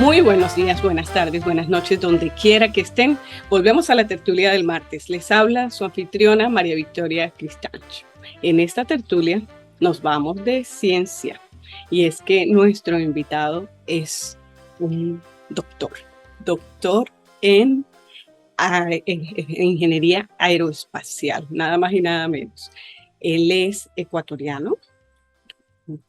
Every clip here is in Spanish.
Muy buenos días, buenas tardes, buenas noches, donde quiera que estén. Volvemos a la tertulia del martes. Les habla su anfitriona María Victoria Cristancho. En esta tertulia nos vamos de ciencia y es que nuestro invitado es un doctor en, en ingeniería aeroespacial, nada más y nada menos. Él es ecuatoriano,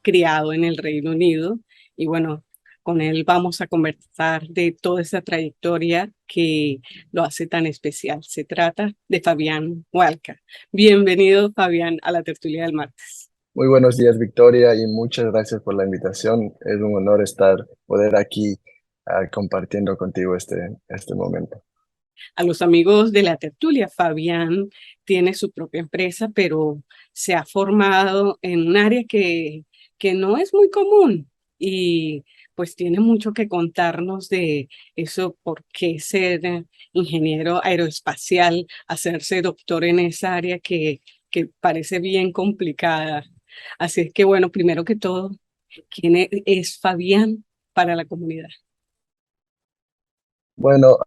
criado en el Reino Unido y bueno, con él vamos a conversar de toda esa trayectoria que lo hace tan especial. Se trata de Fabián Hualca. Bienvenido, Fabián, a la tertulia del martes. Muy buenos días, Victoria, y muchas gracias por la invitación. Es un honor poder aquí compartiendo contigo este momento. A los amigos de la tertulia, Fabián tiene su propia empresa, pero se ha formado en un área que no es muy común y pues tiene mucho que contarnos de eso, por qué ser ingeniero aeroespacial, hacerse doctor en esa área que parece bien complicada. Así es que bueno, primero que todo, ¿quién es Fabián para la comunidad? Bueno,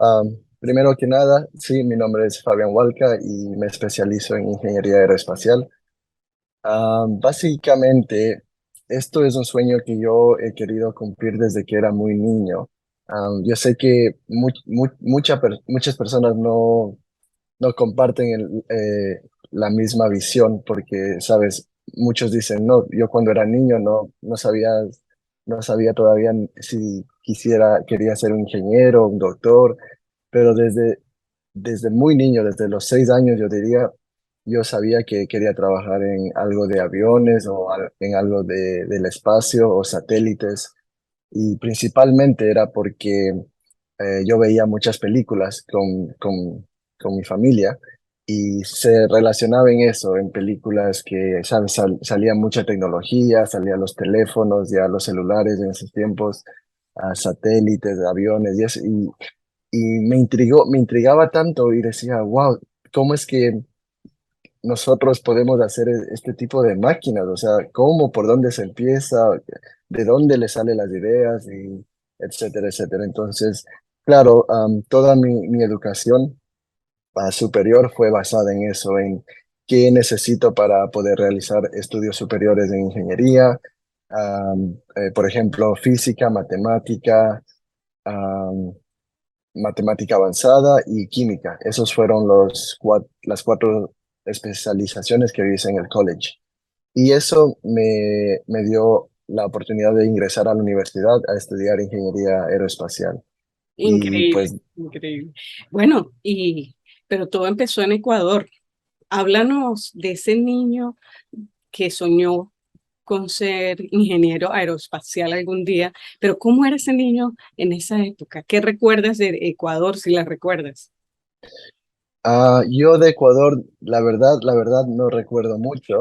primero que nada, sí, mi nombre es Fabián Walca y me especializo en ingeniería aeroespacial. Básicamente, esto es un sueño que yo he querido cumplir desde que era muy niño. Yo sé que muchas personas no comparten la misma visión porque, sabes, muchos dicen, no, yo cuando era niño no sabía todavía si quería ser un ingeniero, un doctor, pero desde muy niño, desde los 6 años, yo diría, yo sabía que quería trabajar en algo de aviones o en algo del espacio o satélites. Y principalmente era porque yo veía muchas películas con mi familia y se relacionaba en eso, en películas que, ¿sabes? Salía mucha tecnología, salían los teléfonos, ya los celulares en esos tiempos, satélites, aviones y eso. Y me intrigaba tanto y decía, wow, ¿cómo es que nosotros podemos hacer este tipo de máquinas? O sea, ¿cómo, por dónde se empieza? ¿De dónde le salen las ideas? Y etcétera, etcétera. Entonces, claro, toda mi educación superior fue basada en eso, en qué necesito para poder realizar estudios superiores en ingeniería, por ejemplo, física, matemática avanzada y química. Esos fueron las cuatro especializaciones que hice en el college. Y eso me dio la oportunidad de ingresar a la universidad a estudiar ingeniería aeroespacial. Y Increíble, pues, increíble. Bueno, pero todo empezó en Ecuador. Háblanos de ese niño que soñó con ser ingeniero aeroespacial algún día, pero ¿cómo era ese niño en esa época? ¿Qué recuerdas de Ecuador, si la recuerdas? yo de Ecuador, la verdad no recuerdo mucho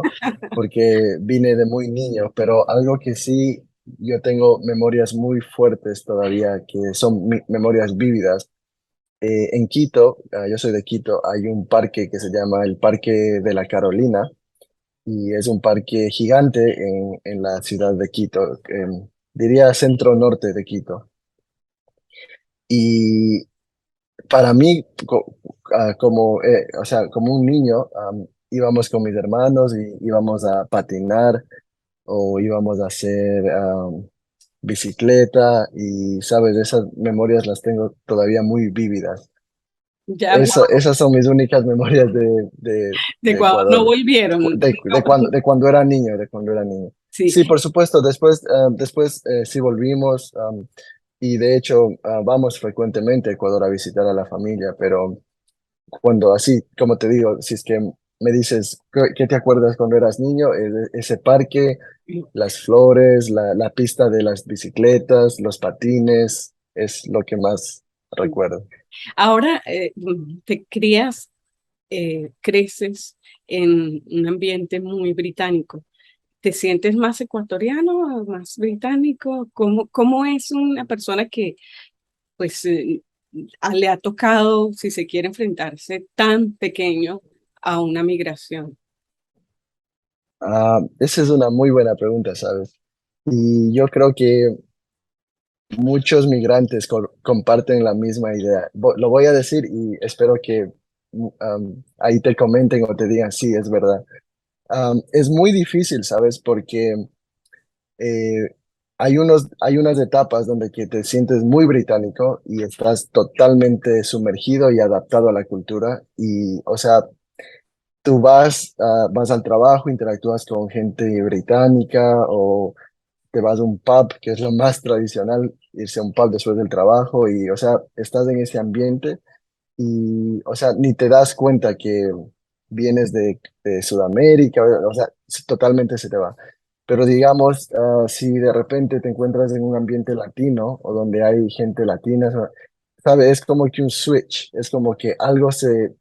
porque vine de muy niño, pero algo que sí yo tengo memorias muy fuertes todavía, que son memorias vívidas. En Quito, yo soy de Quito, hay un parque que se llama el Parque de la Carolina y es un parque gigante en la ciudad de Quito, diría centro norte de Quito. Y para mí, o sea, como un niño, íbamos con mis hermanos y íbamos a patinar o íbamos a hacer bicicleta y, sabes, esas memorias las tengo todavía muy vívidas. Ya, wow, Esas son mis únicas memorias de de Ecuador no Ecuador, volvieron. de cuando era niño, de cuando era niño. Sí, Sí, por supuesto, después sí volvimos y de hecho vamos frecuentemente a Ecuador a visitar a la familia, pero cuando así, como te digo, si es que me dices, ¿qué te acuerdas cuando eras niño? Ese parque, las flores, la pista de las bicicletas, los patines, es lo que más recuerdo. ahora te crías, creces en un ambiente muy británico. ¿Te sientes más ecuatoriano o más británico? ¿Cómo es una persona que pues le ha tocado, si se quiere, enfrentarse tan pequeño a una migración? Esa es una muy buena pregunta, ¿sabes? Y yo creo que muchos migrantes comparten la misma idea. Lo voy a decir y espero que ahí te comenten o te digan, sí, es verdad. Es muy difícil, ¿sabes? Porque eh, hay unas etapas donde que te sientes muy británico y estás totalmente sumergido y adaptado a la cultura. Y, o sea, tú vas al trabajo, interactúas con gente británica o te vas a un pub, que es lo más tradicional, irse a un pub después del trabajo y, o sea, estás en ese ambiente y, o sea, ni te das cuenta que vienes de Sudamérica, o sea, totalmente se te va. Pero digamos, si de repente te encuentras en un ambiente latino o donde hay gente latina, ¿sabes? Es como que un switch, es como que algo se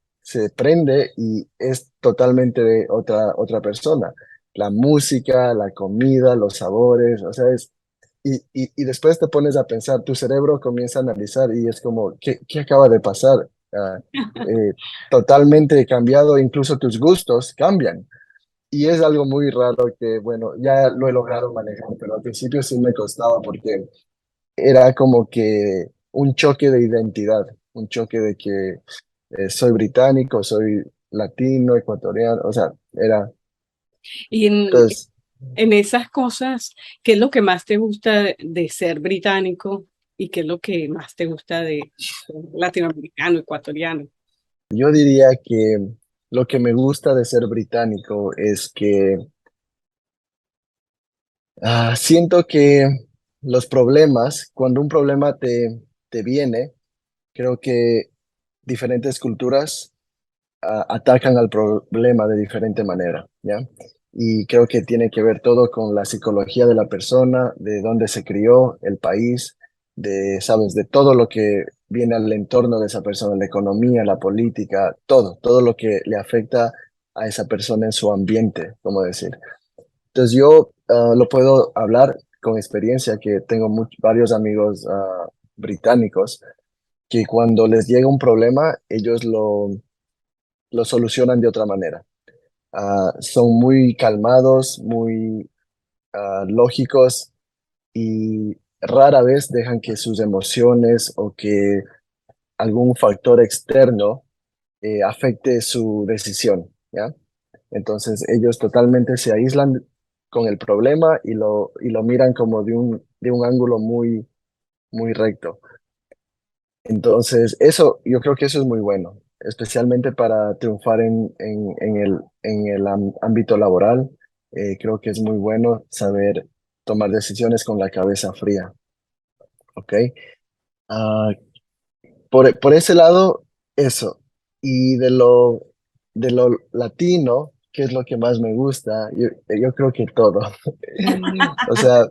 prende y es totalmente de otra persona. La música, la comida, los sabores, o sea, y después te pones a pensar, tu cerebro comienza a analizar y es como, ¿qué acaba de pasar? Ah, eh, Totalmente cambiado, incluso tus gustos cambian. Y es algo muy raro que, bueno, ya lo he logrado manejar, pero al principio sí me costaba porque era como que un choque de identidad, un choque de que soy británico, soy latino, ecuatoriano, o sea, era, Y entonces, en esas cosas, ¿qué es lo que más te gusta de ser británico y qué es lo que más te gusta de ser latinoamericano, ecuatoriano? yo diría que lo que me gusta de ser británico es que siento que los problemas, cuando un problema te viene, creo que diferentes culturas atacan al problema de diferente manera, ¿ya? Y creo que tiene que ver todo con la psicología de la persona, de dónde se crió, el país, de, sabes, de todo lo que viene al entorno de esa persona, la economía, la política, todo lo que le afecta a esa persona en su ambiente, como decir. Entonces yo lo puedo hablar con experiencia, que tengo varios amigos británicos, que cuando les llega un problema, ellos lo solucionan de otra manera. Son muy calmados, muy lógicos y rara vez dejan que sus emociones o que algún factor externo afecte su decisión, ¿ya? Entonces ellos totalmente se aíslan con el problema y lo miran como de un ángulo muy recto. Entonces, eso, yo creo que eso es muy bueno, especialmente para triunfar en el ámbito laboral. Creo que es muy bueno saber tomar decisiones con la cabeza fría, ¿ok? Ah, por ese lado, eso. Y de lo latino, ¿qué es lo que más me gusta? Yo creo que todo. O sea,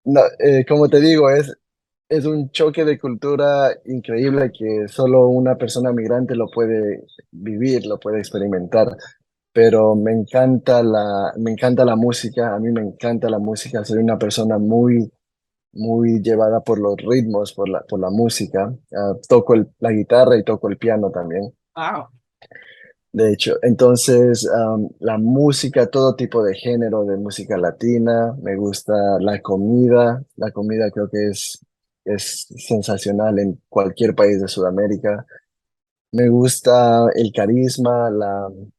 no, como te digo, es un choque de cultura increíble que solo una persona migrante lo puede vivir, lo puede experimentar. Pero me encanta la música, a mí me encanta la música, soy una persona muy llevada por los ritmos, por la música. Toco la guitarra y toco el piano también. Wow. De hecho, entonces, la música, todo tipo de género de música latina, me gusta la comida creo que es sensacional en cualquier país de Sudamérica. Me gusta el carisma,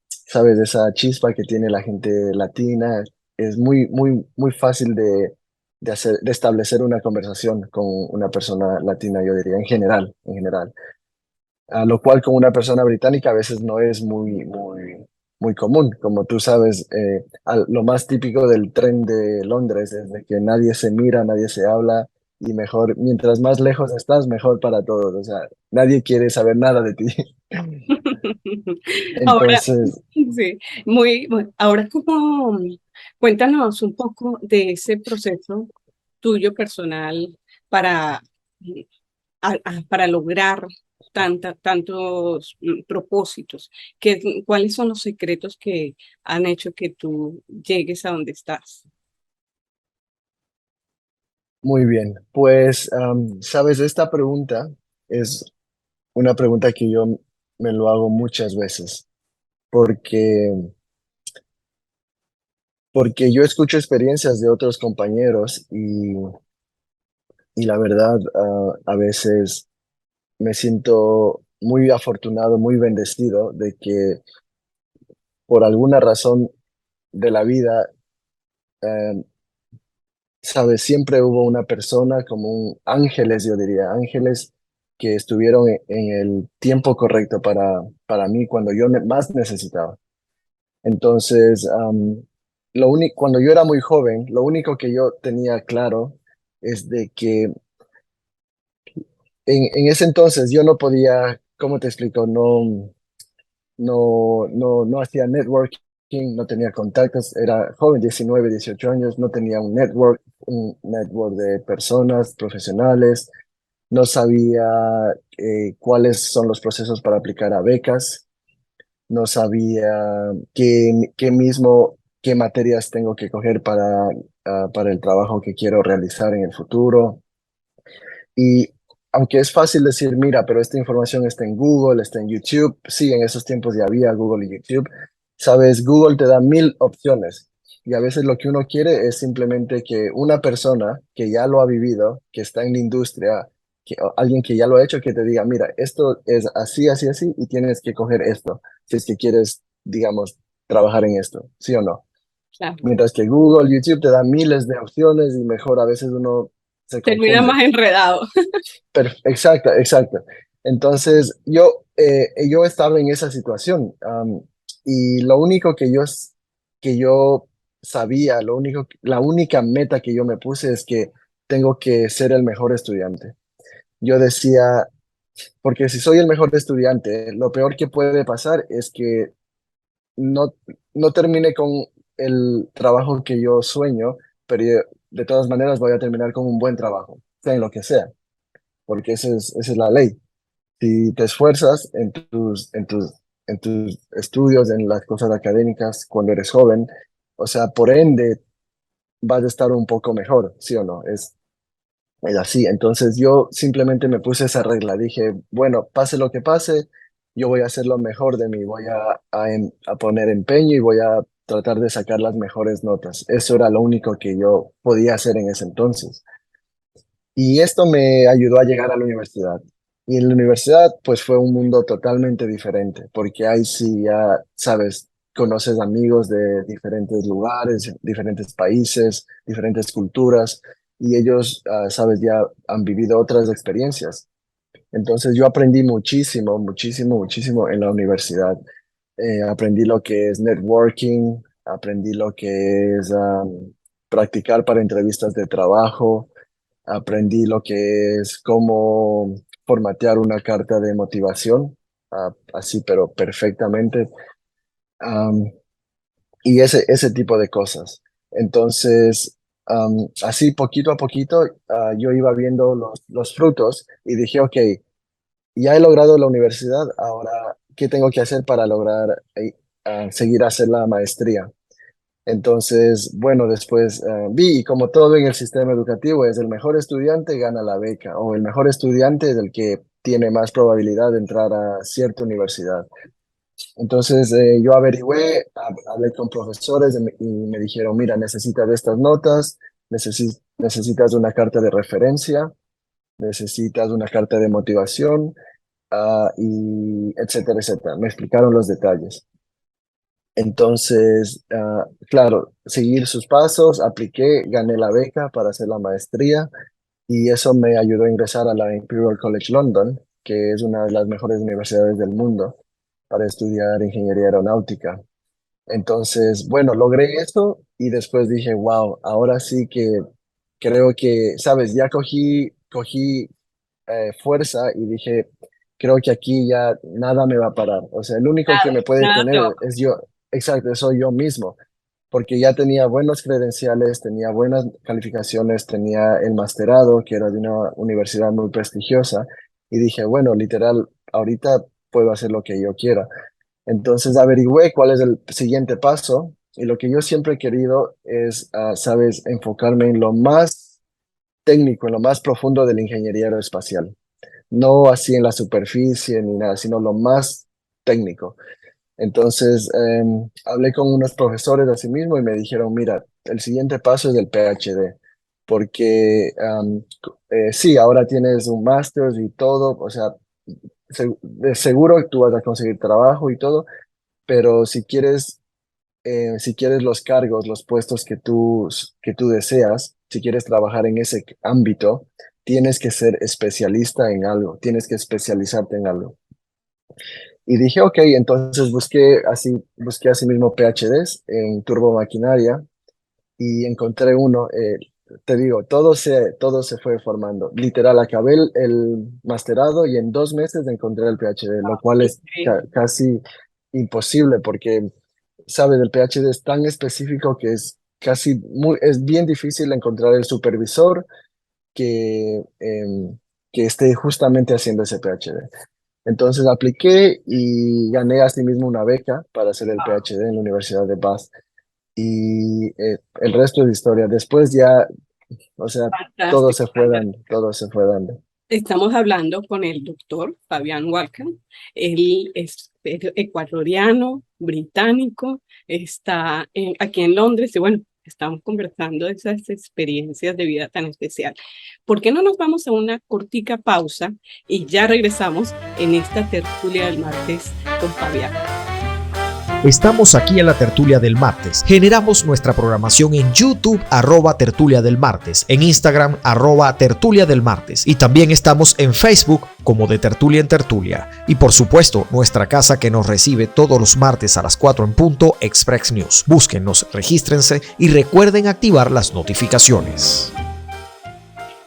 sabes, esa chispa que tiene la gente latina. Es muy fácil de establecer una conversación con una persona latina, yo diría, en general. Lo cual con una persona británica a veces no es muy común. Como tú sabes, lo más típico del tren de Londres es de que nadie se mira, nadie se habla y mejor, mientras más lejos estás, mejor para todos. O sea, nadie quiere saber nada de ti. Ahora, Entonces, sí, muy, ahora como, cuéntanos un poco de ese proceso tuyo personal para, para lograr tantos propósitos. ¿Cuáles son los secretos que han hecho que tú llegues a donde estás? muy bien. Pues, sabes, esta pregunta es una pregunta que yo me lo hago muchas veces, porque, porque yo escucho experiencias de otros compañeros y la verdad, a veces me siento muy afortunado, muy bendecido de que por alguna razón de la vida, eh, sabes, siempre hubo una persona como un ángeles, yo diría, ángeles que estuvieron en el tiempo correcto para mí cuando yo más necesitaba. Entonces, cuando yo era muy joven, lo único que yo tenía claro es de que en ese entonces yo no podía, ¿cómo te explico? No hacía networking, no tenía contactos, era joven, 19, 18 años, no tenía un network de personas profesionales, no sabía cuáles son los procesos para aplicar a becas, no sabía qué materias tengo que coger para el trabajo que quiero realizar en el futuro. Y aunque es fácil decir, mira, pero esta información está en Google, está en YouTube, sí, en esos tiempos ya había Google y YouTube, sabes, Google te da mil opciones y a veces lo que uno quiere es simplemente que una persona que ya lo ha vivido, que está en la industria, o alguien que ya lo ha hecho, que te diga, mira, esto es así, así, así y tienes que coger esto, si es que quieres, digamos, trabajar en esto, ¿sí o no? Claro. Mientras que Google, YouTube te da miles de opciones y mejor a veces uno se Termina confunde. más enredado. Exacto, exacto. Entonces, yo estaba en esa situación, y lo único que yo sabía, la única meta que yo me puse es que tengo que ser el mejor estudiante. Yo decía, porque si soy el mejor estudiante, lo peor que puede pasar es que no, no termine con el trabajo que yo sueño, pero de todas maneras voy a terminar con un buen trabajo, sea en lo que sea, porque esa es la ley. Si te esfuerzas en tus estudios, en las cosas académicas cuando eres joven, o sea, por ende vas a estar un poco mejor, ¿sí o no? Es así. Entonces yo simplemente me puse esa regla. Dije, bueno, pase lo que pase, yo voy a hacer lo mejor de mí, a poner empeño y voy a tratar de sacar las mejores notas. Eso era lo único que yo podía hacer en ese entonces. Y esto me ayudó a llegar a la universidad. Y en la universidad, pues fue un mundo totalmente diferente, porque ahí sí ya, sabes, conoces amigos de diferentes lugares, diferentes países, diferentes culturas, y ellos, sabes, ya han vivido otras experiencias. Entonces yo aprendí muchísimo, muchísimo, muchísimo en la universidad. Aprendí lo que es networking, aprendí lo que es practicar para entrevistas de trabajo. Aprendí lo que es cómo formatear una carta de motivación, así, pero perfectamente, am, y ese tipo de cosas. Entonces, así poquito a poquito, yo iba viendo los frutos y dije, ok, ya he logrado la universidad, ahora, ¿qué tengo que hacer para lograr seguir a hacer la maestría? Entonces, bueno, después vi, y como todo en el sistema educativo, es el mejor estudiante gana la beca, o el mejor estudiante es el que tiene más probabilidad de entrar a cierta universidad. Entonces, yo averigüé, hablé con profesores y me dijeron, mira, necesitas de estas notas, necesitas una carta de referencia, necesitas una carta de motivación, y etcétera, etcétera. Me explicaron los detalles. Entonces, claro, seguir sus pasos, apliqué, gané la beca para hacer la maestría y eso me ayudó a ingresar a la Imperial College London, que es una de las mejores universidades del mundo para estudiar ingeniería aeronáutica. Entonces, bueno, logré eso y después dije, wow, ahora sí que creo que, sabes, ya cogí fuerza y dije, creo que aquí ya nada me va a parar. O sea, el único que me puede Nada te va a tener es yo, exacto, soy yo mismo, porque ya tenía buenos credenciales, tenía buenas calificaciones, tenía el masterado, que era de una universidad muy prestigiosa, y dije, bueno, literal, ahorita puedo hacer lo que yo quiera. Entonces averigüé cuál es el siguiente paso y lo que yo siempre he querido es, sabes, enfocarme en lo más técnico, en lo más profundo de la ingeniería aeroespacial. No así en la superficie ni nada, sino lo más técnico. Entonces hablé con unos profesores así mismo y me dijeron, mira, el siguiente paso es el PhD. porque sí, ahora tienes un máster y todo, o sea, de seguro tú vas a conseguir trabajo y todo, pero si quieres los cargos, los puestos que tú deseas, si quieres trabajar en ese ámbito, tienes que ser especialista en algo, tienes que especializarte en algo. Y dije, ok, entonces busqué así mismo PhDs en turbomaquinaria y encontré uno. Te digo, todo se fue formando. Literal, acabé el masterado y en 2 meses encontré el PhD, lo cual es Increíble. casi imposible porque, sabes, el PhD es tan específico que es bien difícil encontrar el supervisor que esté justamente haciendo ese PhD. Entonces apliqué y gané asimismo una beca para hacer el PhD en la Universidad de Bath. Y el resto es historia. Después ya, o sea, todo Fantástico, se fue dando, fantástico. todo se fue dando. Estamos hablando con el doctor Fabián Walker. Él es ecuatoriano, británico, está aquí en Londres y bueno, estamos conversando de esas experiencias de vida tan especial. ¿Por qué no nos vamos a una cortica pausa y ya regresamos en esta tertulia del martes con Fabián? Estamos aquí en la tertulia del martes. Generamos nuestra programación en YouTube @tertulia del martes, en Instagram @tertulia del martes y también estamos en Facebook como de tertulia en tertulia. Y por supuesto, nuestra casa que nos recibe todos los martes a las 4 en punto, Express News. Búsquennos, regístrense y recuerden activar las notificaciones.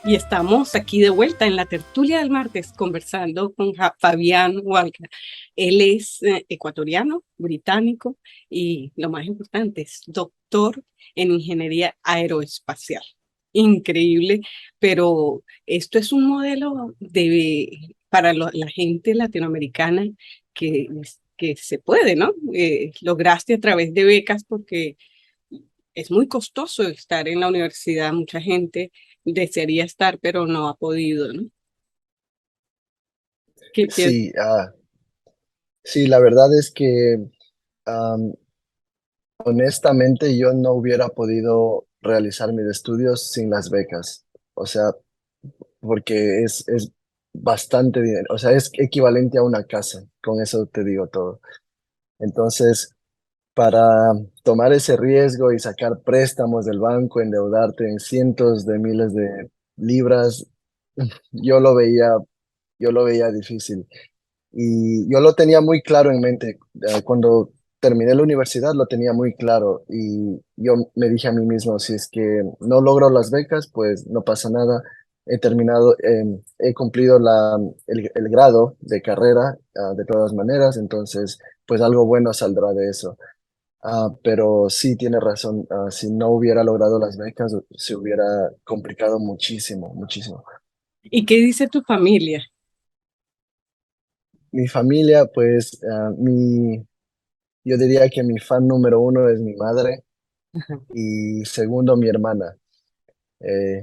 Y estamos aquí de vuelta en la tertulia del martes conversando con Fabián Walker. Él es ecuatoriano, británico y lo más importante es doctor en ingeniería aeroespacial. Increíble, pero esto es un modelo para la gente latinoamericana que se puede, ¿no? Lograste a través de becas porque es muy costoso estar en la universidad. Mucha gente desearía estar, pero no ha podido, ¿no? ¿Qué piensas? Sí, sí, la verdad es que am, honestamente yo no hubiera podido realizar mis estudios sin las becas. O sea, porque es bastante dinero, o sea, es equivalente a una casa, con eso te digo todo. Entonces, para tomar ese riesgo y sacar préstamos del banco, endeudarte en cientos de miles de libras, yo lo veía, yo lo veía difícil. Y yo lo tenía muy claro en mente. Cuando terminé la universidad lo tenía muy claro y yo me dije a mí mismo, si es que no logro las becas, pues no pasa nada. He cumplido el grado de carrera, de todas maneras, entonces pues algo bueno saldrá de eso. Pero sí, tiene razón. Si no hubiera logrado las becas, se hubiera complicado muchísimo, muchísimo. ¿Y qué dice tu familia? Mi familia, pues, yo diría que mi fan número uno es mi madre y segundo mi hermana.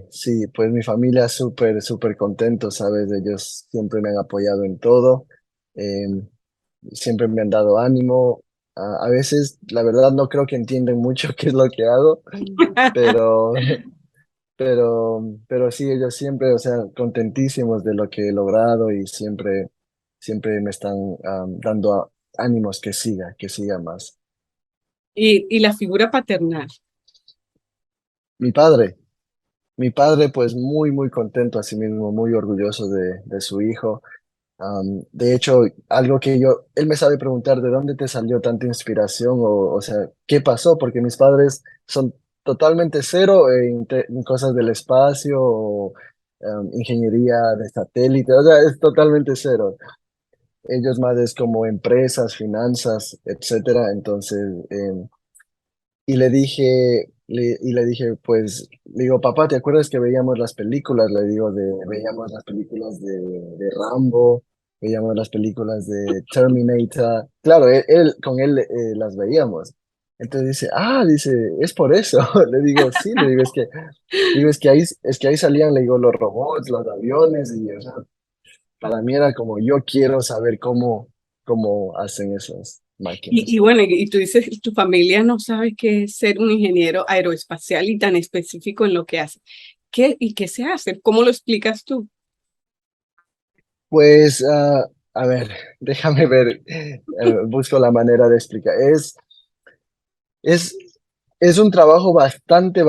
Sí, pues mi familia súper, súper contento, ¿sabes? Ellos siempre me han apoyado en todo, eh, siempre me han dado ánimo. A veces, la verdad, no creo que entienden mucho qué es lo que hago, pero pero sí, ellos siempre, o sea, contentísimos de lo que he logrado y siempre me están dando ánimos que siga más. Y la figura paternal. Mi padre, mi padre pues muy, muy contento a sí mismo, muy orgulloso de su hijo. De hecho, algo que él me sabe preguntar de dónde te salió tanta inspiración o sea, ¿qué pasó? Porque mis padres son totalmente cero en cosas del espacio o ingeniería de satélite, o sea, es totalmente cero. Ellos más es como empresas, finanzas, etcétera. Entonces, y le dije, pues, le digo, papá, ¿te acuerdas que veíamos las películas? Le digo, veíamos las películas de Rambo, veíamos las películas de Terminator. Claro, con él las veíamos. Entonces dice, es por eso. Le digo, sí, le digo, es que ahí salían, le digo, los robots, los aviones, y o sea, para mí era como, yo quiero saber cómo hacen esas Y máquinas. bueno, y tú dices, tu familia no sabe qué es ser un ingeniero aeroespacial y tan específico en lo que hace. ¿Qué se hace? ¿Cómo lo explicas tú? Pues, a ver, déjame ver, busco la manera de explicar. Es, es un trabajo bastante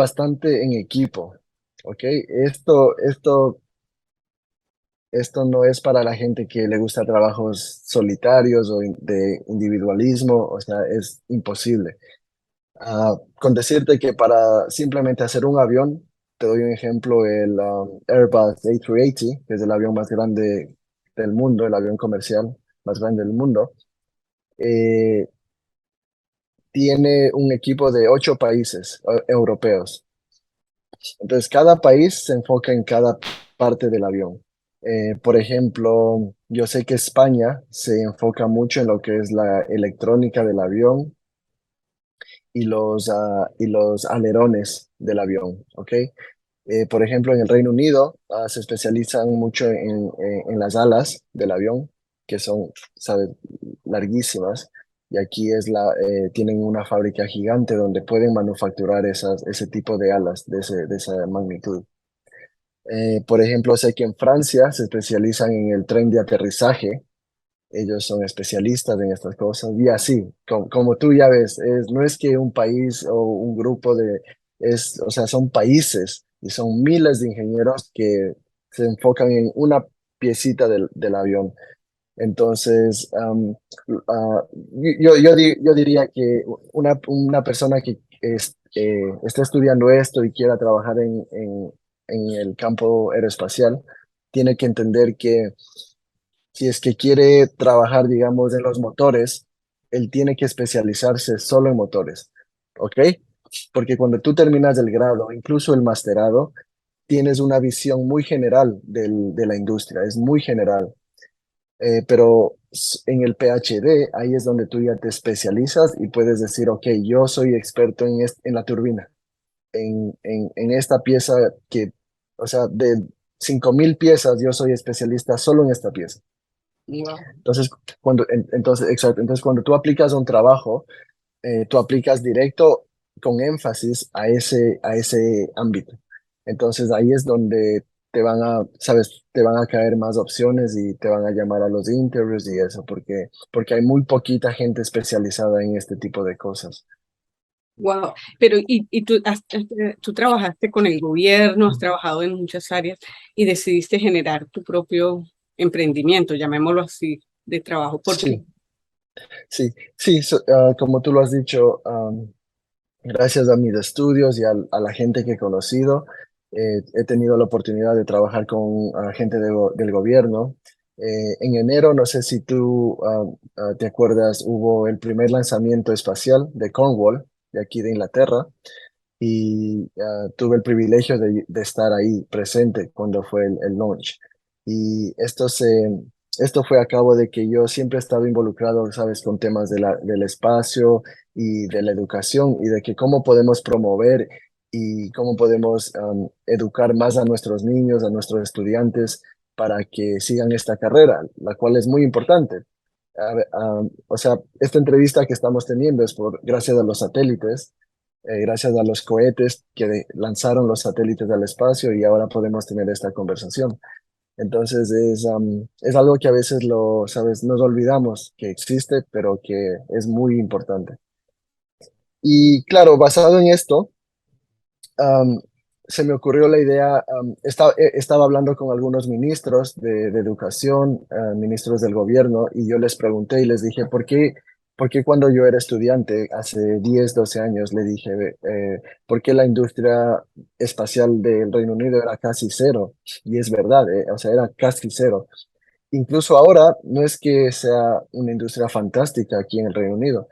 en equipo, ¿ok? Esto no es para la gente que le gusta trabajos solitarios o de individualismo, o sea, es imposible. Con decirte que para simplemente hacer un avión, te doy un ejemplo, el Airbus A380, que es el avión más grande del mundo, el avión comercial más grande del mundo, eh, tiene un equipo de 8 países europeos. Entonces, cada país se enfoca en cada parte del avión. Por ejemplo, yo sé que España se enfoca mucho en lo que es la electrónica del avión y los alerones del avión, ¿ok? Por ejemplo, en el Reino Unido se especializan mucho en las alas del avión, que son, ¿sabes?, larguísimas. Y aquí tienen una fábrica gigante donde pueden manufacturar ese tipo de alas de esa magnitud. Por ejemplo, sé que en Francia se especializan en el tren de aterrizaje. Ellos son especialistas en estas cosas. Y así, como tú ya ves, no es que un país o un grupo o sea, son países y son miles de ingenieros que se enfocan en una piecita del avión. Entonces, yo diría que una persona que está estudiando esto y quiera trabajar en el campo aeroespacial, tiene que entender que si es que quiere trabajar, digamos, en los motores, él tiene que especializarse solo en motores, ¿ok? Porque cuando tú terminas el grado, incluso el masterado, tienes una visión muy general de la industria, es muy general. Pero en el PhD, ahí es donde tú ya te especializas y puedes decir, ok, yo soy experto en la turbina, en esta pieza o sea, de 5.000 piezas, yo soy especialista solo en esta pieza. Wow. Exacto, entonces cuando tú aplicas un trabajo, tú aplicas directo con énfasis a ese ámbito. Entonces ahí es donde sabes, te van a caer más opciones y te van a llamar a los interviews y eso, porque hay muy poquita gente especializada en este tipo de cosas. Wow. Pero, y tú trabajaste con el gobierno, has trabajado en muchas áreas y decidiste generar tu propio emprendimiento, llamémoslo así, de trabajo. ¿Por qué? Sí, sí, como tú lo has dicho, gracias a mis estudios y a la gente que he conocido, he tenido la oportunidad de trabajar con gente del gobierno. En enero, no sé si tú te acuerdas, hubo el primer lanzamiento espacial de Cornwall, de aquí de Inglaterra, y tuve el privilegio de estar ahí presente cuando fue el launch. Y esto fue a cabo de que yo siempre he estado involucrado, sabes, con temas del espacio y de la educación y de que cómo podemos promover y cómo podemos educar más a nuestros niños, a nuestros estudiantes para que sigan esta carrera, la cual es muy importante. O sea, esta entrevista que estamos teniendo es gracias a los satélites, gracias a los cohetes que lanzaron los satélites al espacio y ahora podemos tener esta conversación. Entonces es algo que a veces sabes, nos olvidamos que existe, pero que es muy importante. Y claro, basado en esto, am, se me ocurrió la idea, estaba hablando con algunos ministros de educación, ministros del gobierno, y yo les pregunté y les dije, ¿por qué cuando yo era estudiante, hace 10 12 años, le dije, ¿por qué la industria espacial del Reino Unido era casi cero? Y es verdad, o sea, era casi cero. Incluso ahora no es que sea una industria fantástica aquí en el Reino Unido.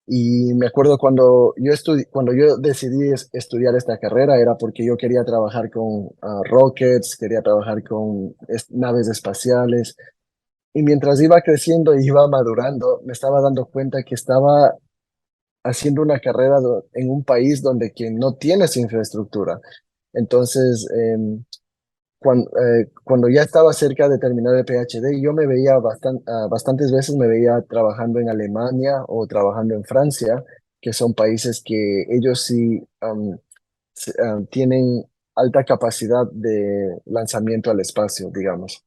Y me acuerdo cuando yo decidí estudiar esta carrera era porque yo quería trabajar con rockets, quería trabajar con naves espaciales. Y mientras iba creciendo y iba madurando, me estaba dando cuenta que estaba haciendo una carrera en un país donde que no tienes infraestructura. Entonces, cuando ya estaba cerca de terminar el PhD, yo me veía bastantes veces me veía trabajando en Alemania o trabajando en Francia, que son países que ellos sí tienen alta capacidad de lanzamiento al espacio, digamos.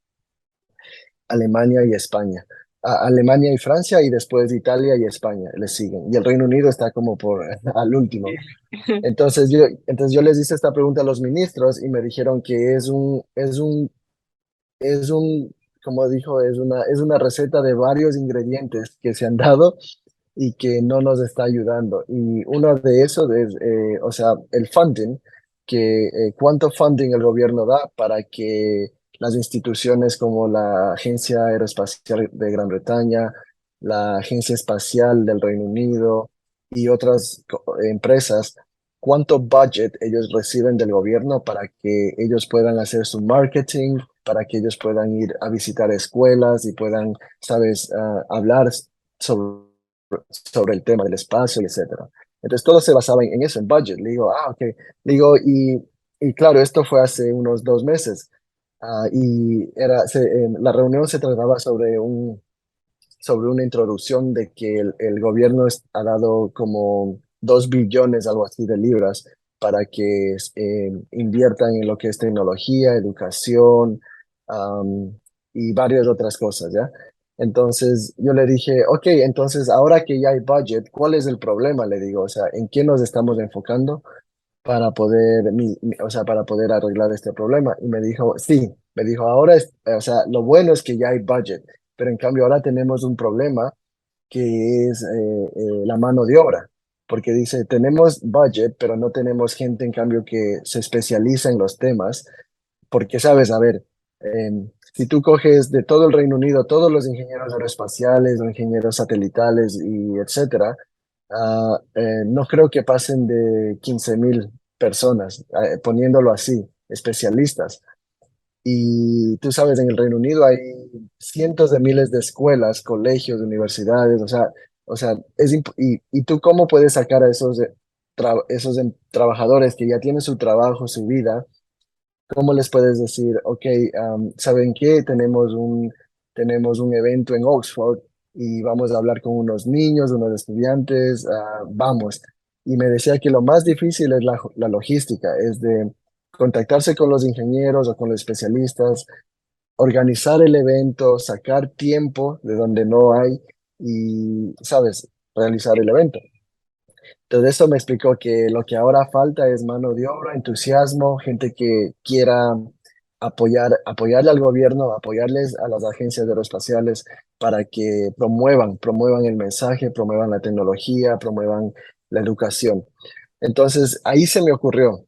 Alemania y España. Alemania y Francia y después Italia y España le siguen. Y el Reino Unido está como por al último. Entonces yo les hice esta pregunta a los ministros y me dijeron que es un, como dijo, es una receta de varios ingredientes que se han dado y que no nos está ayudando. Y uno de esos es, o sea, el funding, cuánto funding el gobierno da para que las instituciones como la Agencia Aeroespacial de Gran Bretaña, la Agencia Espacial del Reino Unido y otras empresas, cuánto budget ellos reciben del gobierno para que ellos puedan hacer su marketing, para que ellos puedan ir a visitar escuelas y puedan, sabes, hablar sobre el tema del espacio, y etcétera. Entonces todo se basaba en eso, en budget. Le digo, ok. Le digo, y claro, esto fue hace unos 2 meses. La reunión se trataba sobre una introducción de que el gobierno ha dado como 2 billones, algo así, de libras para que inviertan en lo que es tecnología, educación, am, y varias otras cosas, ¿ya? Entonces yo le dije, ok, entonces ahora que ya hay budget, ¿cuál es el problema? Le digo, o sea, ¿en qué nos estamos enfocando para poder, o sea, para poder arreglar este problema? Y me dijo, sí, me dijo, ahora o sea, lo bueno es que ya hay budget, pero en cambio ahora tenemos un problema que es la mano de obra, porque dice, tenemos budget, pero no tenemos gente en cambio que se especializa en los temas, porque sabes, a ver, si tú coges de todo el Reino Unido, todos los ingenieros aeroespaciales, los ingenieros satelitales y etcétera, no creo que pasen de 15.000 personas, poniéndolo así, especialistas. Y tú sabes, en el Reino Unido hay cientos de miles de escuelas, colegios, universidades, o sea, y tú cómo puedes sacar a esos trabajadores que ya tienen su trabajo, su vida. ¿Cómo les puedes decir, ok, ¿saben qué? Tenemos un evento en Oxford y vamos a hablar con unos niños, unos estudiantes, vamos. Y me decía que lo más difícil es la logística, es de contactarse con los ingenieros o con los especialistas, organizar el evento, sacar tiempo de donde no hay y, ¿sabes?, realizar el evento. Entonces eso me explicó que lo que ahora falta es mano de obra, entusiasmo, gente que quiera apoyarle al gobierno, apoyarles a las agencias aeroespaciales para que promuevan el mensaje, promuevan la tecnología, promuevan la educación. Entonces ahí se me ocurrió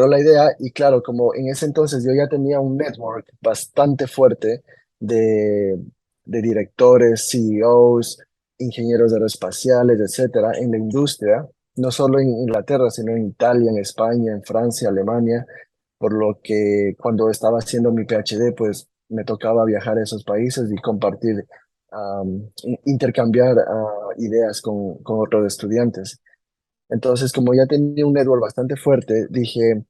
la idea y claro, como en ese entonces yo ya tenía un network bastante fuerte de, de directores, CEOs, ingenieros aeroespaciales, etcétera, en la industria, no solo en Inglaterra, sino en Italia, en España, en Francia, Alemania, por lo que cuando estaba haciendo mi PhD, pues me tocaba viajar a esos países y compartir, intercambiar ideas con otros estudiantes. Entonces, como ya tenía un network bastante fuerte, dije,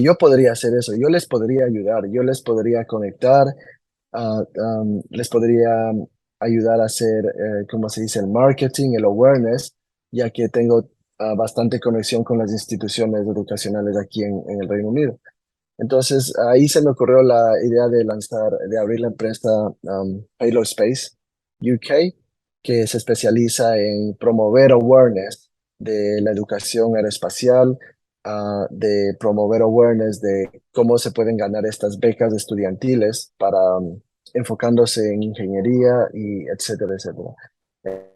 yo podría hacer eso, yo les podría ayudar, yo les podría conectar, les podría ayudar a hacer, ¿cómo se dice?, el marketing, el awareness, ya que tengo bastante conexión con las instituciones educacionales aquí en el Reino Unido. Entonces, ahí se me ocurrió la idea de abrir la empresa Halo Space UK, que se especializa en promover awareness de la educación aeroespacial, de promover awareness de cómo se pueden ganar estas becas estudiantiles para enfocándose en ingeniería y etcétera, etcétera.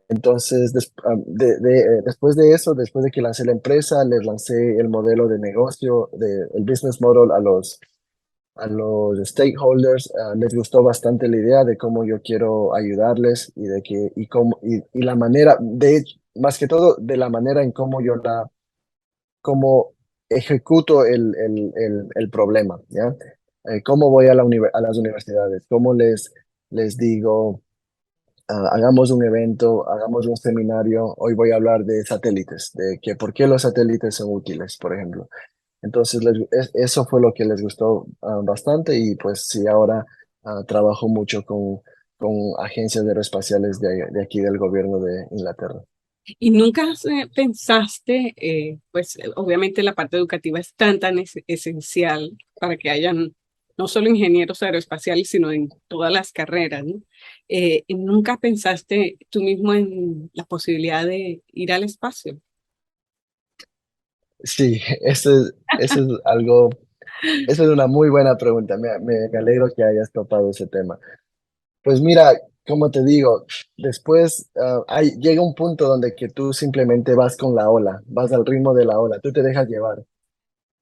Entonces, después de eso, después de que lancé la empresa, les lancé el modelo de negocio, el business model a los stakeholders. Les gustó bastante la idea de cómo yo quiero ayudarles y la manera, más que todo, de la manera en cómo cómo ejecuto el problema, ¿ya? Cómo voy a las universidades, cómo les digo, hagamos un evento, hagamos un seminario. Hoy voy a hablar de satélites, de que por qué los satélites son útiles, por ejemplo. Entonces, eso fue lo que les gustó bastante y pues sí, ahora trabajo mucho con agencias aeroespaciales de aquí del gobierno de Inglaterra. ¿Y nunca pensaste, pues obviamente la parte educativa es tan esencial para que hayan no solo ingenieros aeroespaciales, sino en todas las carreras, ¿no? ¿Y nunca pensaste tú mismo en la posibilidad de ir al espacio? Sí, eso es algo, eso es una muy buena pregunta. Me alegro que hayas topado ese tema. Pues mira, como te digo, después llega un punto donde que tú simplemente vas con la ola, vas al ritmo de la ola, tú te dejas llevar.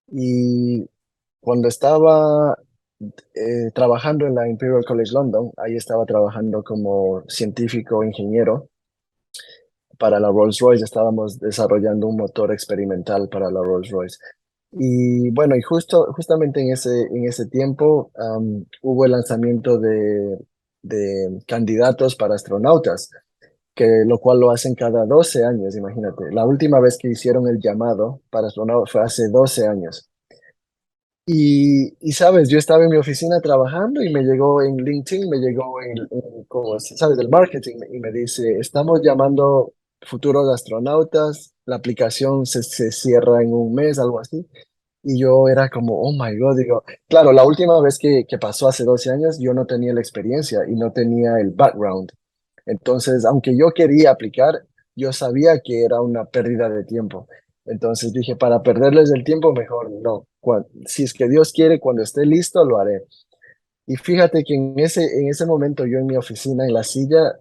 Y cuando estaba trabajando en la Imperial College London, ahí estaba trabajando como científico ingeniero para la Rolls-Royce, estábamos desarrollando un motor experimental para la Rolls-Royce. Y bueno, y justamente en ese tiempo hubo el lanzamiento de candidatos para astronautas, que lo cual lo hacen cada 12 años, imagínate. La última vez que hicieron el llamado para astronautas fue hace 12 años. Y sabes, yo estaba en mi oficina trabajando y me llegó en LinkedIn, me llegó como, sabes, del marketing y me dice, estamos llamando futuros astronautas, la aplicación se cierra en un mes, algo así. Y yo era como, oh my God, digo, claro, la última vez que pasó hace 12 años, yo no tenía la experiencia y no tenía el background. Entonces, aunque yo quería aplicar, yo sabía que era una pérdida de tiempo. Entonces dije, para perderles el tiempo, mejor no. Si es que Dios quiere, cuando esté listo, lo haré. Y fíjate que en ese momento yo en mi oficina, en la silla,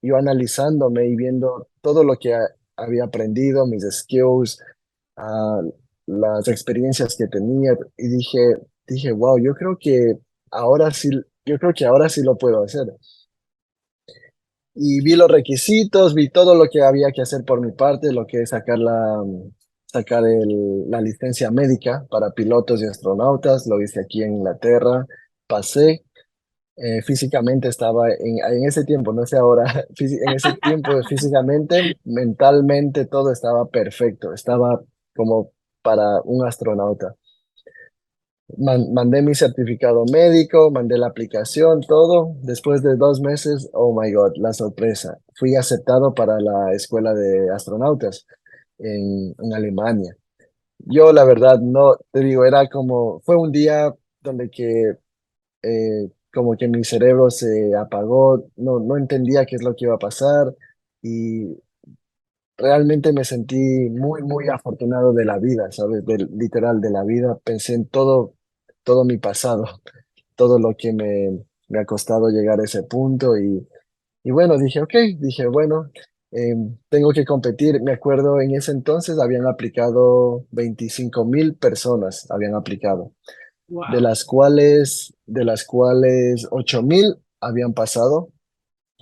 yo analizándome y viendo todo lo que había aprendido, mis skills, ah, las experiencias que tenía, y dije, wow, yo creo que ahora sí lo puedo hacer. Y vi los requisitos, vi todo lo que había que hacer por mi parte, lo que es sacar la licencia médica para pilotos y astronautas, lo hice aquí en Inglaterra, pasé, físicamente estaba en ese tiempo, no sé ahora, en ese tiempo físicamente, mentalmente todo estaba perfecto, estaba como para un astronauta. Mandé mi certificado médico, mandé la aplicación, todo. Después de 2 meses, oh my God, la sorpresa. Fui aceptado para la escuela de astronautas en Alemania. Yo, la verdad, no, te digo, fue un día donde como que mi cerebro se apagó, no entendía qué es lo que iba a pasar y realmente me sentí muy afortunado de la vida, ¿sabes? Literal, de la vida. Pensé en todo mi pasado, todo lo que me ha costado llegar a ese punto y bueno, dije, ok, dije, bueno, tengo que competir. Me acuerdo en ese entonces habían aplicado 25,000 personas, habían aplicado, Wow. de las cuales 8,000 habían pasado,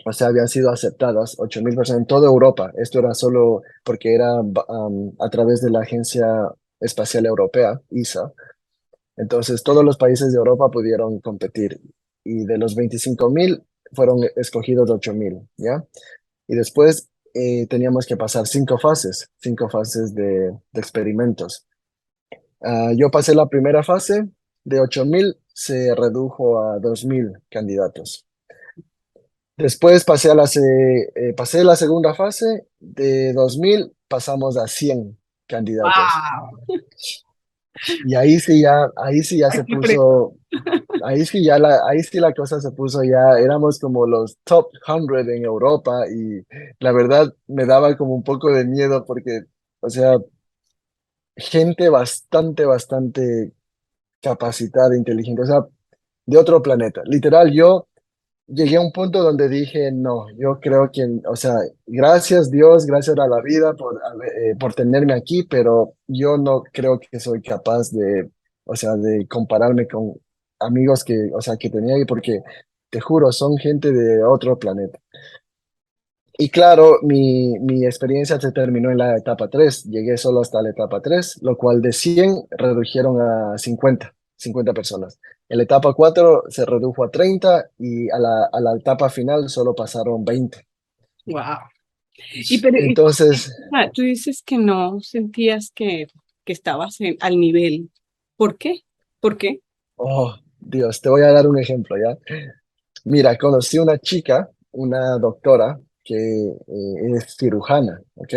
o sea, habían sido aceptadas 8,000 personas en toda Europa. Esto era solo porque era a través de la Agencia Espacial Europea, ESA. Entonces, todos los países de Europa pudieron competir y de los 25,000 fueron escogidos 8,000, ¿ya? Y después teníamos que pasar 5 fases de experimentos. Yo pasé la primera fase, de 8,000 se redujo a 2,000 candidatos. Después pasé la segunda fase, de 2,000 pasamos a 100 candidatos. Wow. Y ahí sí ya se puso, ahí sí la cosa se puso ya, éramos como los top 100 en Europa y la verdad me daba como un poco de miedo porque, o sea, gente bastante capacitada, inteligente, o sea, de otro planeta. Literal, yo llegué a un punto donde dije, no, yo creo que, o sea, gracias Dios, gracias a la vida por tenerme aquí, pero yo no creo que soy capaz o sea, de compararme con amigos que, o sea, que tenía ahí, porque te juro, son gente de otro planeta. Y claro, mi experiencia se terminó en la etapa 3. Llegué solo hasta la etapa 3, lo cual de 100 redujeron a 50 personas. En la etapa 4 se redujo a 30 y a la etapa final solo pasaron 20. Wow. ¿Y por qué? Entonces, Tú dices que no sentías que estabas al nivel. ¿Por qué? ¿Por qué? oh Dios, te voy a dar un ejemplo, ¿ya? Mira, conocí una chica, una doctora, es cirujana, ¿ok?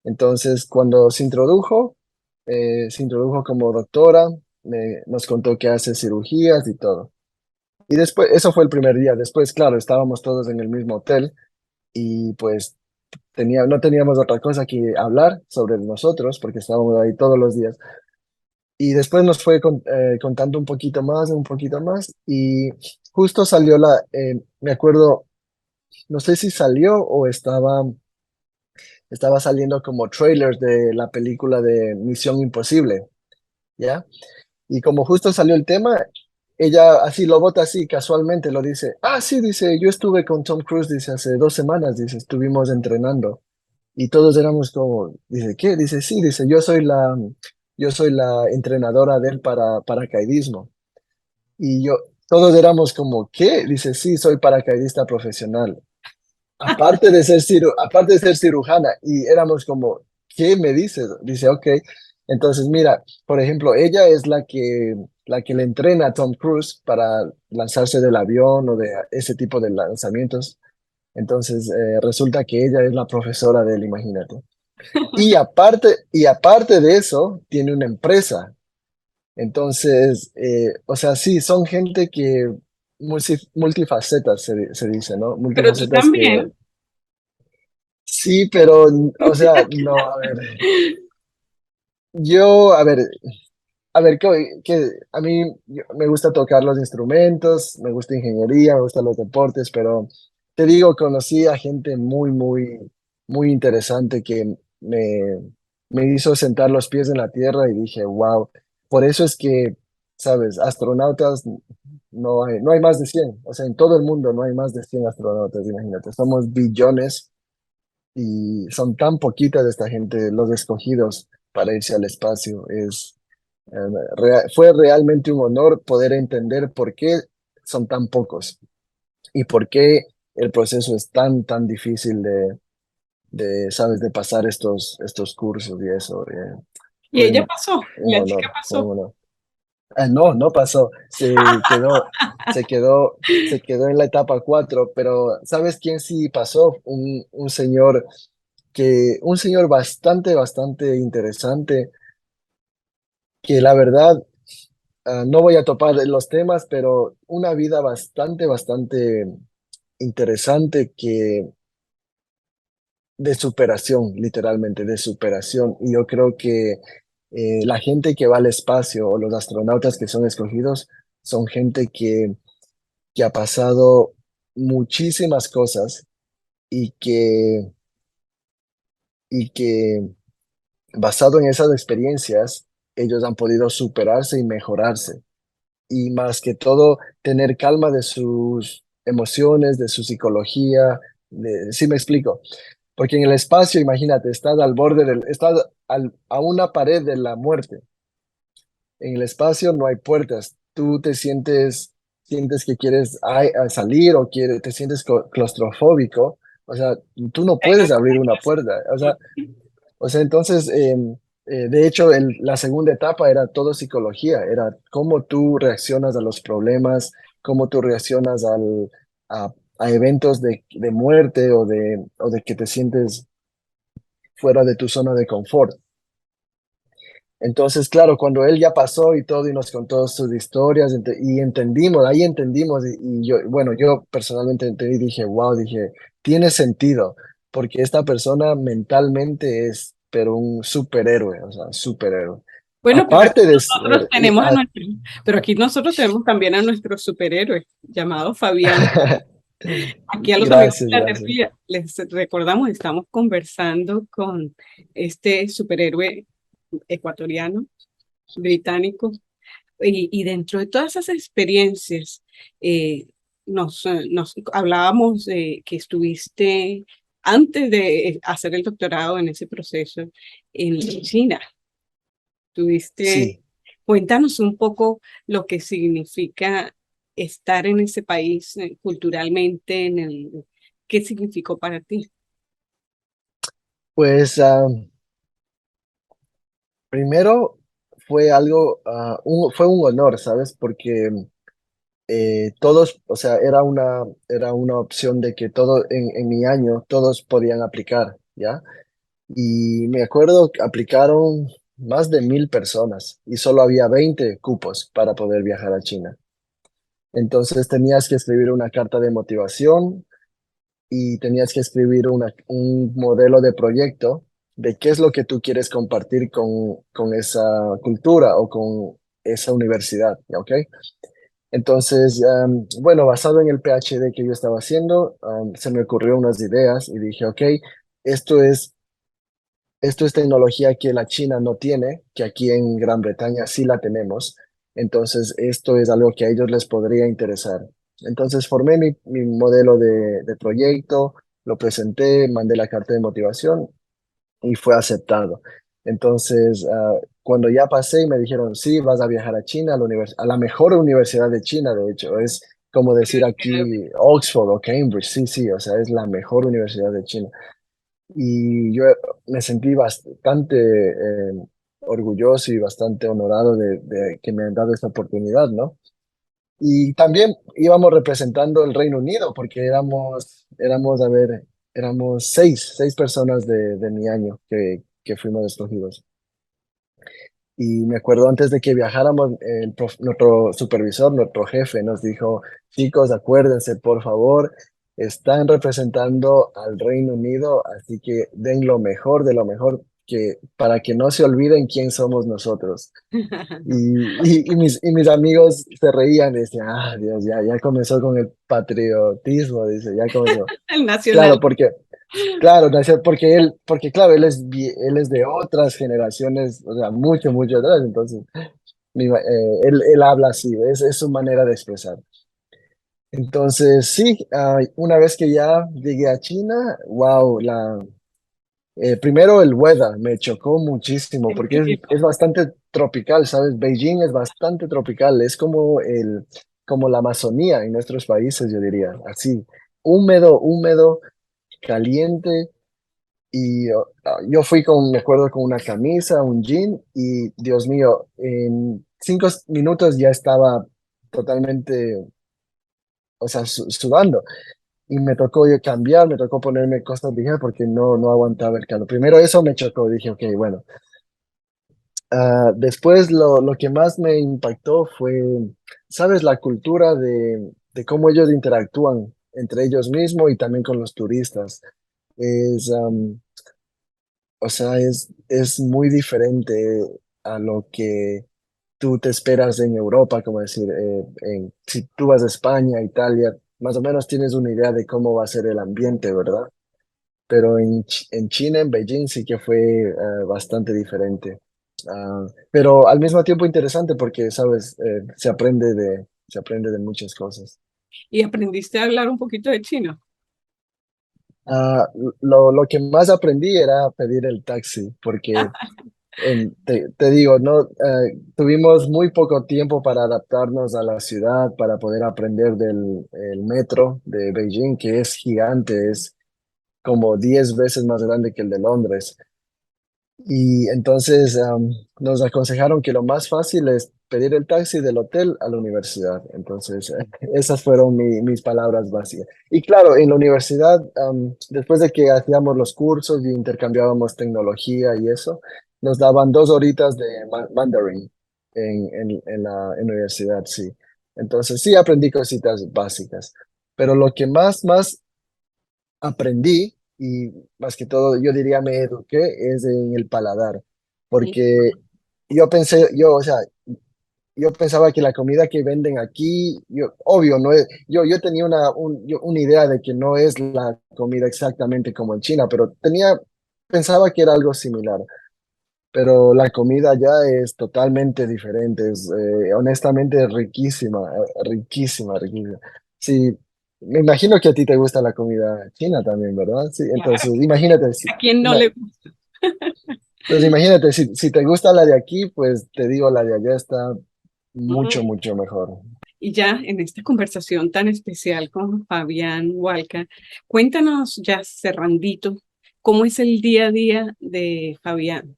Entonces, cuando se introdujo como doctora, nos contó que hace cirugías y todo. Y después, eso fue el primer día. Después, claro, estábamos todos en el mismo hotel y pues no teníamos otra cosa que hablar sobre nosotros porque estábamos ahí todos los días. Y después nos fue contando un poquito más y justo salió me acuerdo, no sé si salió o estaba saliendo como trailers de la película de Misión Imposible, ¿ya? Y como justo salió el tema, ella así lo bota así, casualmente lo dice. Ah, sí, dice, yo estuve con Tom Cruise, dice, hace 2 semanas, dice, estuvimos entrenando. Y todos éramos como, dice, ¿qué? Dice, sí, dice, yo soy la entrenadora de él para paracaidismo. Y todos éramos como, ¿qué? Dice, sí, soy paracaidista profesional. Aparte de ser cirujana, y éramos como, ¿qué me dices? Dice, ok. Entonces, mira, por ejemplo, ella es la que le entrena a Tom Cruise para lanzarse del avión o de ese tipo de lanzamientos. Entonces, resulta que ella es la profesora de él, imagínate. Y aparte de eso, tiene una empresa. Entonces, o sea, sí, son gente que multifacetas, se dice, ¿no? Pero tú Multifacetas que también. sí, pero, o sea, no, a ver, yo, a ver, a mí me gusta tocar los instrumentos, me gusta ingeniería, me gustan los deportes, pero te digo, conocí a gente muy, muy, muy interesante que me hizo sentar los pies en la tierra y dije, wow, por eso es que, sabes, astronautas no hay más de 100, o sea, en todo el mundo no hay más de 100 astronautas, imagínate, somos billones y son tan poquitas de esta gente, los escogidos para irse al espacio. Eh, Fue realmente un honor poder entender por qué son tan pocos y por qué el proceso es tan, tan difícil ¿sabes?, de pasar estos cursos y eso. Y Fue ella un, pasó, un la chica honor, fue un pasó. honor. No, no pasó, se quedó en la etapa 4, pero ¿sabes quién sí pasó? Un señor bastante, bastante interesante, que la verdad, no voy a topar los temas, pero una vida bastante, bastante interesante de superación, literalmente, de superación. Y yo creo que la gente que va al espacio o los astronautas que son escogidos son gente que ha pasado muchísimas cosas y y que basado en esas experiencias, ellos han podido superarse y mejorarse. Y más que todo, tener calma de sus emociones, de su psicología. ¿Sí me explico? Porque en el espacio, imagínate, estás a una pared de la muerte. En el espacio no hay puertas. Tú sientes que quieres salir o te sientes claustrofóbico. O sea, tú no Ahí no puedes hay abrir una complicación. puerta. O sea, entonces, de hecho, la segunda etapa era todo psicología, era cómo tú reaccionas a los problemas, cómo tú reaccionas a eventos de muerte o de que te sientes fuera de tu zona de confort. Entonces, claro, cuando él ya pasó y todo y nos contó sus historias y ahí entendimos y yo, bueno, yo personalmente entendí y dije, wow, dije, tiene sentido, porque esta persona mentalmente es, pero un superhéroe, o sea, superhéroe. Bueno, Aparte de, s- pero aquí nosotros tenemos también a nuestro superhéroe llamado Fabián. Aquí a los amigos gracias, de la gracias. tertulia les recordamos, estamos conversando con este superhéroe ecuatoriano, británico, y dentro de todas esas experiencias, nos hablábamos de que estuviste antes de hacer el doctorado en ese proceso en China. Tuviste, Sí, cuéntanos un poco lo que significa estar en ese país culturalmente, ¿qué significó para ti? pues primero fue un honor, ¿sabes? Porque todos, o sea, era una opción de que todo en mi año todos podían aplicar, ¿ya? Y me acuerdo que aplicaron más de 1.000 personas y solo había 20 cupos para poder viajar a China. Entonces tenías que escribir una carta de motivación y tenías que escribir un modelo de proyecto de qué es lo que tú quieres compartir con esa cultura o con esa universidad, ¿ok? Entonces, bueno, basado en el PhD que yo estaba haciendo, se me ocurrió unas ideas y dije, ok, esto es, esto es tecnología que la China no tiene, que aquí en Gran Bretaña sí la tenemos. Entonces, esto es algo que a ellos les podría interesar. Entonces, formé mi modelo de proyecto, lo presenté, mandé la carta de motivación y fue aceptado. Entonces, cuando ya pasé y me dijeron, sí, vas a viajar a China, a la mejor universidad de China, de hecho, es como decir aquí Oxford o Cambridge, sí, sí, o sea, es la mejor universidad de China. Y yo me sentí bastante orgulloso y bastante honorado de que me han dado esta oportunidad, ¿no? Y también íbamos representando el Reino Unido, porque a ver, éramos seis personas de mi año que fuimos escogidos. Y me acuerdo antes de que viajáramos, nuestro supervisor, nuestro jefe, nos dijo, chicos, acuérdense, por favor, están representando al Reino Unido, así que den lo mejor de lo mejor para que no se olviden quién somos nosotros. Y mis amigos se reían y decían, ah, Dios, ya comenzó con el patriotismo, dice, ya comenzó. El Claro, nacional. claro, porque claro, él es de otras generaciones, o sea, mucho atrás, entonces, él habla así, es su manera de expresar. Entonces, sí, una vez que ya llegué a China, wow, primero el weather me chocó muchísimo El porque clima. es bastante tropical, ¿sabes? Beijing es bastante tropical, es como la Amazonía en nuestros países, yo diría, así, húmedo, caliente, y yo fui me acuerdo, con una camisa, un jean, y Dios mío, en 5 minutos ya estaba totalmente, o sea, sudando. Y me tocó cambiar, me tocó ponerme cosas ligeras porque no aguantaba el calor. Primero eso me chocó, dije, ok, bueno. Después lo que más me impactó fue, ¿sabes? La cultura de cómo ellos interactúan entre ellos mismos y también con los turistas. Es, o sea, es muy diferente a lo que tú te esperas en Europa, como decir, si tú vas a España, Italia, más o menos tienes una idea de cómo va a ser el ambiente, ¿verdad? Pero en China, en Beijing, sí que fue bastante diferente. Pero al mismo tiempo interesante porque, ¿sabes? Se aprende de muchas cosas. ¿Y aprendiste a hablar un poquito de chino? Ah, lo que más aprendí era pedir el taxi, porque te digo, ¿no? Tuvimos muy poco tiempo para adaptarnos a la ciudad, para poder aprender del el metro de Beijing, que es gigante, es como 10 veces más grande que el de Londres. Y entonces nos aconsejaron que lo más fácil es pedir el taxi del hotel a la universidad. Entonces, esas fueron mis palabras básicas. Y claro, en la universidad, después de que hacíamos los cursos y intercambiábamos tecnología y eso, nos daban 2 horitas de Mandarin en la universidad, sí. Entonces, sí aprendí cositas básicas. Pero lo que más aprendí, y más que todo yo diría me eduqué, es en el paladar, porque o sea, yo pensaba que la comida que venden aquí, obvio, no es, yo tenía una idea de que no es la comida exactamente como en China, pero pensaba que era algo similar. Pero la comida ya es totalmente diferente, es honestamente riquísima, riquísima. Sí, me imagino que a ti te gusta la comida china también, ¿verdad? Sí, Claro. entonces imagínate, ¿A quién no le gusta? si te gusta la de aquí, pues te digo, la de allá está Mm. mucho mejor. Y ya en esta conversación tan especial con Fabián Walca, cuéntanos ya cerrandito, ¿cómo es el día a día de Fabián?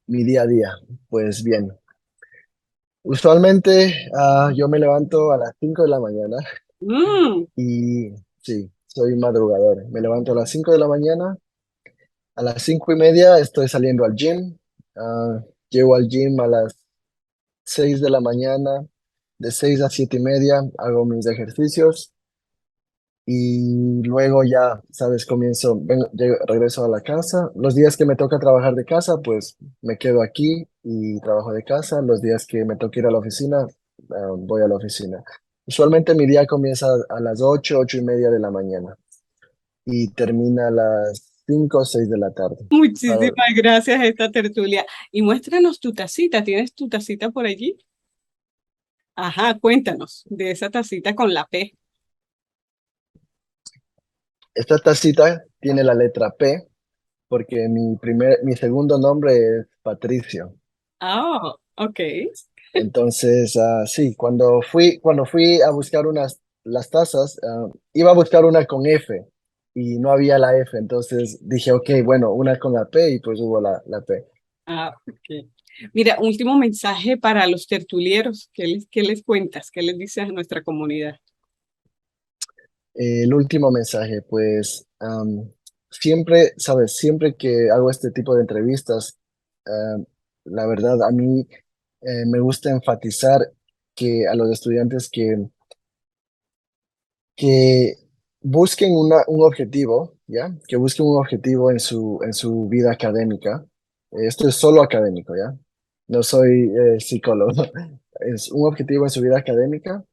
Mi día a día, pues bien. Usualmente yo me levanto a las 5 de la mañana Mm, y sí, soy madrugador. Me levanto a las 5 de la mañana, a las 5:30 estoy saliendo al gym. Ah, Llego al gym a las 6 de la mañana, de 6 a 7:30 hago mis ejercicios y luego ya, sabes, regreso a la casa. Los días que me toca trabajar de casa, pues me quedo aquí y trabajo de casa. Los días que me toca ir a la oficina, voy a la oficina. Usualmente mi día comienza a las 8:30 de la mañana y termina a las 5 o 6 de la tarde. Para- muchísimas gracias a esta tertulia. Y muéstranos tu tacita. ¿Tienes tu tacita por allí? Ajá, cuéntanos de esa tacita con la P. Esta tacita tiene la letra P porque mi segundo nombre es Patricio. Ah, ok. Entonces, sí, cuando fui a buscar las tazas, iba a buscar una con F y no había la F, entonces dije, ok, bueno, una con la P y pues hubo la P. Ah, ok. Mira, último mensaje para los tertulieros. Qué les cuentas? ¿Qué les dices a nuestra comunidad? El último mensaje, pues, siempre, sabes, siempre que hago este tipo de entrevistas, la verdad, a mí me gusta enfatizar que a los estudiantes que busquen un objetivo, ¿ya? Que busquen un objetivo en su vida académica. Esto es solo académico, ¿ya? No soy psicólogo. Es un objetivo en su vida académica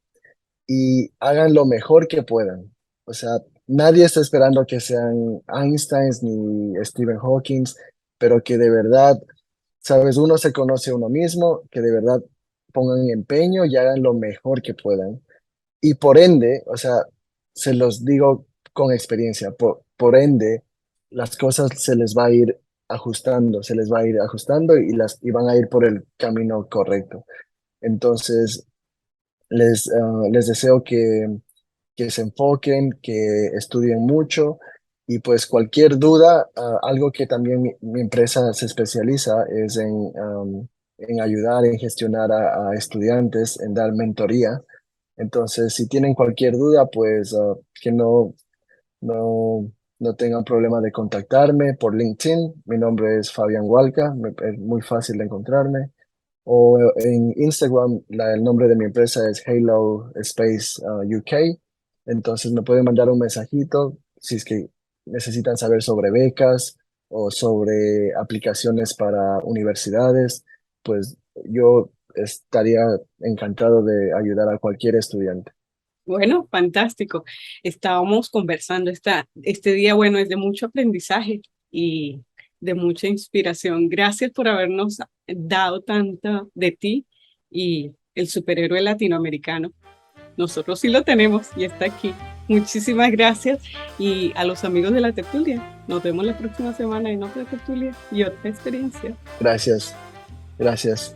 y hagan lo mejor que puedan. O sea, nadie está esperando que sean Einsteins ni Stephen Hawking, pero que de verdad, sabes, uno se conoce a uno mismo, que de verdad pongan empeño y hagan lo mejor que puedan. Y por ende, o sea, se los digo con experiencia, por ende, las cosas se les va a ir ajustando, se les va a ir ajustando y van a ir por el camino correcto. Entonces, les deseo que se enfoquen, que estudien mucho y pues cualquier duda, algo que también mi empresa se especializa es en ayudar, en gestionar a estudiantes, en dar mentoría. Entonces, si tienen cualquier duda, pues que no, no tengan problema de contactarme por LinkedIn. Mi nombre es Fabián Hualca, es muy fácil de encontrarme. O en Instagram, el nombre de mi empresa es Halo Space UK. Entonces me pueden mandar un mensajito si es que necesitan saber sobre becas o sobre aplicaciones para universidades. Pues yo estaría encantado de ayudar a cualquier estudiante. Bueno, fantástico. Estábamos conversando este día, bueno, es de mucho aprendizaje y de mucha inspiración. Gracias por habernos dado tanto de ti y el superhéroe latinoamericano. Nosotros sí lo tenemos y está aquí. Muchísimas gracias y a los amigos de la tertulia. Nos vemos la próxima semana en otra tertulia y otra experiencia. Gracias, gracias.